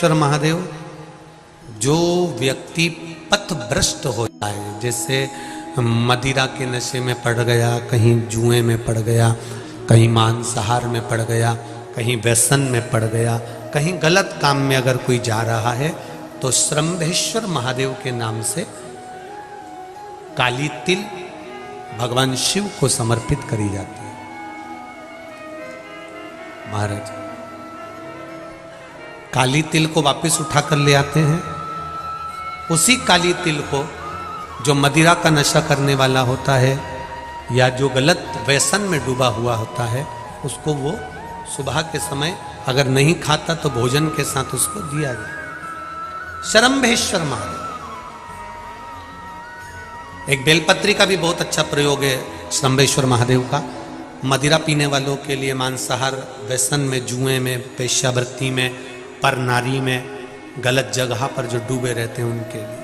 श्रम्भेश्वर महादेव, जो व्यक्ति पथभ्रष्ट हो जाए, जैसे मदिरा के नशे में पड़ गया, कहीं जुए में पड़ गया, कहीं मांसाहार में पड़ गया, कहीं व्यसन में पड़ गया, कहीं गलत काम में अगर कोई जा रहा है, तो श्रम्भेश्वर महादेव के नाम से काली तिल भगवान शिव को समर्पित करी जाती है। महाराज काली तिल को वापस उठा कर ले आते हैं। उसी काली तिल को जो मदिरा का नशा करने वाला होता है या जो गलत व्यसन में डूबा हुआ होता है, उसको वो सुबह के समय अगर नहीं खाता तो भोजन के साथ उसको दिया जाए। श्रम्भेश्वर महादेव। एक बेलपत्री का भी बहुत अच्छा प्रयोग है श्रम्भेश्वर महादेव का। मदिरा पीने वालों के लिए, मांसाहार, व्यसन में, जुए में, पेशावृत्ति में, पर नारी में, गलत जगह पर जो डूबे रहते हैं उनके लिए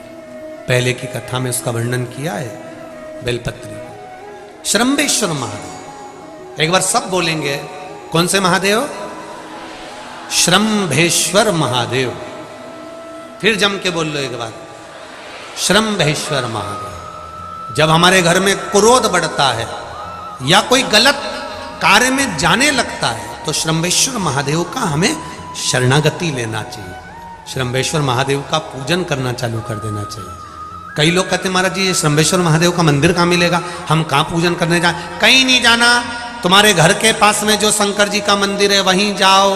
पहले की कथा में उसका वर्णन किया है बेलपत्री। श्रम्भेश्वर महादेव, एक बार सब बोलेंगे, कौन से महादेव? श्रम्भेश्वर महादेव। फिर जम के बोल लो एक बार, श्रम्भेश्वर महादेव। जब हमारे घर में क्रोध बढ़ता है या कोई गलत कार्य में जाने लगता है तो श्रम्भेश्वर महादेव का हमें शरणागति लेना चाहिए, श्रम्भेश्वर महादेव का पूजन करना चालू कर देना चाहिए। कई लोग कहते हैं महाराज जी ये श्रम्भेश्वर महादेव का मंदिर कहाँ मिलेगा, हम कहाँ पूजन करने जाए? कहीं नहीं जाना, तुम्हारे घर के पास में जो शंकर जी का मंदिर है वहीं जाओ,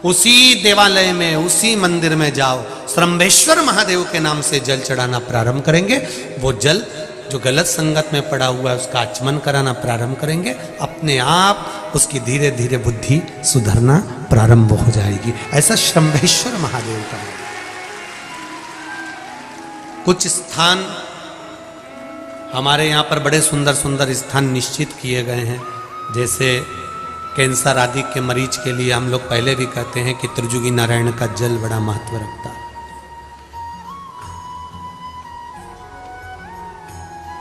उसी देवालय में, उसी मंदिर में जाओ, श्रम्भेश्वर महादेव के नाम से जल चढ़ाना प्रारंभ करेंगे। वो जल जो गलत संगत में पड़ा हुआ है उसका आचमन कराना प्रारंभ करेंगे, अपने आप उसकी धीरे धीरे बुद्धि सुधरना प्रारंभ हो जाएगी। ऐसा श्रम्भेश्वर महादेव का। कुछ स्थान हमारे यहाँ पर बड़े सुंदर सुंदर स्थान निश्चित किए गए हैं, जैसे कैंसर आदि के मरीज के लिए हम लोग पहले भी कहते हैं कि त्रिजुगी नारायण का जल बड़ा महत्व रखता है।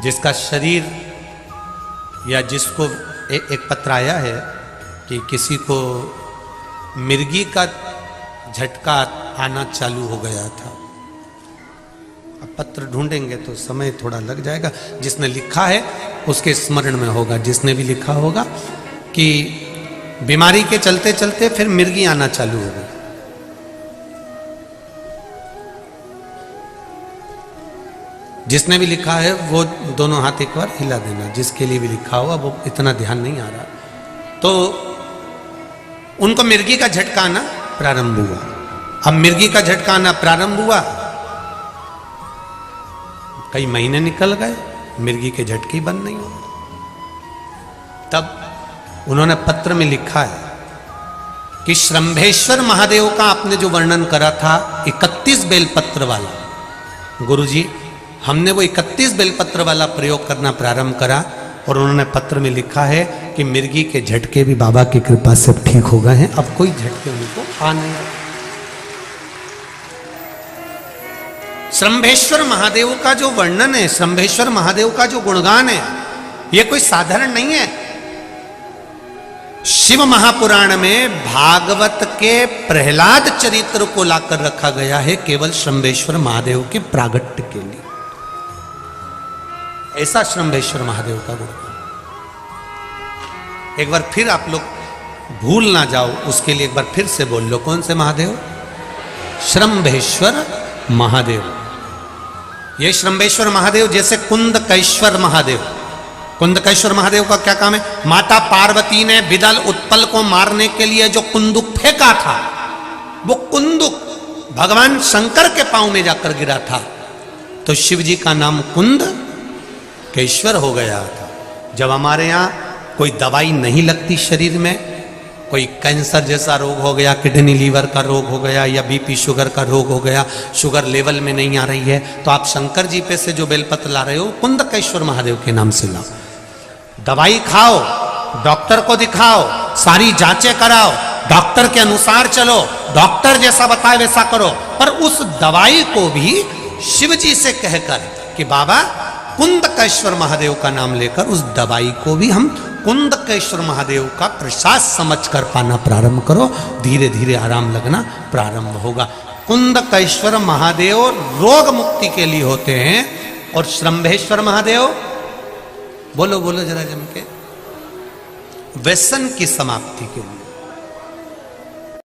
जिसका शरीर या जिसको एक पत्र आया है कि किसी को मिर्गी का झटका आना चालू हो गया था। अब पत्र ढूंढेंगे तो समय थोड़ा लग जाएगा, जिसने लिखा है उसके स्मरण में होगा। जिसने भी लिखा होगा कि बीमारी के चलते चलते फिर मिर्गी आना चालू हो गई। जिसने भी लिखा है वो दोनों हाथ एक बार हिला देना, जिसके लिए भी लिखा हुआ वो इतना ध्यान नहीं आ रहा। तो उनको मिर्गी का झटका आना प्रारंभ हुआ। अब मिर्गी का झटका आना प्रारंभ हुआ, कई महीने निकल गए, मिर्गी के झटके ही बंद नहीं हुए। तब उन्होंने पत्र में लिखा है कि श्रम्भेश्वर महादेव का आपने जो वर्णन करा था 31 बेलपत्र वाला, गुरुजी हमने वो 31 बेलपत्र वाला प्रयोग करना प्रारंभ करा और उन्होंने पत्र में लिखा है कि मिर्गी के झटके भी बाबा की कृपा से ठीक हो गए हैं, अब कोई झटके उनको आ नहीं। श्रम्भेश्वर महादेव का जो वर्णन है, श्रम्भेश्वर महादेव का जो गुणगान है, ये कोई साधारण नहीं है। शिव महापुराण में भागवत के प्रहलाद चरित्र को लाकर रखा गया है केवल श्रम्भेश्वर महादेव के प्रागट्य के लिए। ऐसा श्रम्भेश्वर महादेव का गुणगान। एक बार फिर आप लोग भूल ना जाओ, उसके लिए एक बार फिर से बोल लो, कौन से महादेव? श्रम्भेश्वर महादेव। ये श्रम्भेश्वर महादेव जैसे कुंदकेश्वर महादेव। कुंदकेश्वर महादेव का क्या काम है? माता पार्वती ने विदल उत्पल को मारने के लिए जो कुंदुक फेंका था, वो कुंदुक भगवान शंकर के पांव में जाकर गिरा था, तो शिव जी का नाम कुंदकेश्वर हो गया था। जब हमारे यहाँ कोई दवाई नहीं लगती शरीर में, कोई कैंसर जैसा रोग हो गया, किडनी लीवर का रोग हो गया या बीपी शुगर का रोग हो गया, शुगर लेवल में नहीं आ रही है, तो आप शंकर जी पे से जो बेलपत्र ला रहे हो कुंदकेश्वर महादेव के नाम से लाओ। दवाई खाओ, डॉक्टर को दिखाओ, सारी जांचें कराओ, डॉक्टर के अनुसार चलो, डॉक्टर जैसा बताए वैसा करो, पर उस दवाई को भी शिव जी से कहकर कि बाबा कुंदकेश्वर महादेव का नाम लेकर उस दवाई को भी हम कुंदकेश्वर महादेव का प्रसाद समझकर पाना प्रारंभ करो, धीरे धीरे आराम लगना प्रारंभ होगा। कुंदकेश्वर महादेव रोग मुक्ति के लिए होते हैं और श्रंभेश्वर महादेव, बोलो बोलो जरा जम के, व्यसन की समाप्ति के लिए।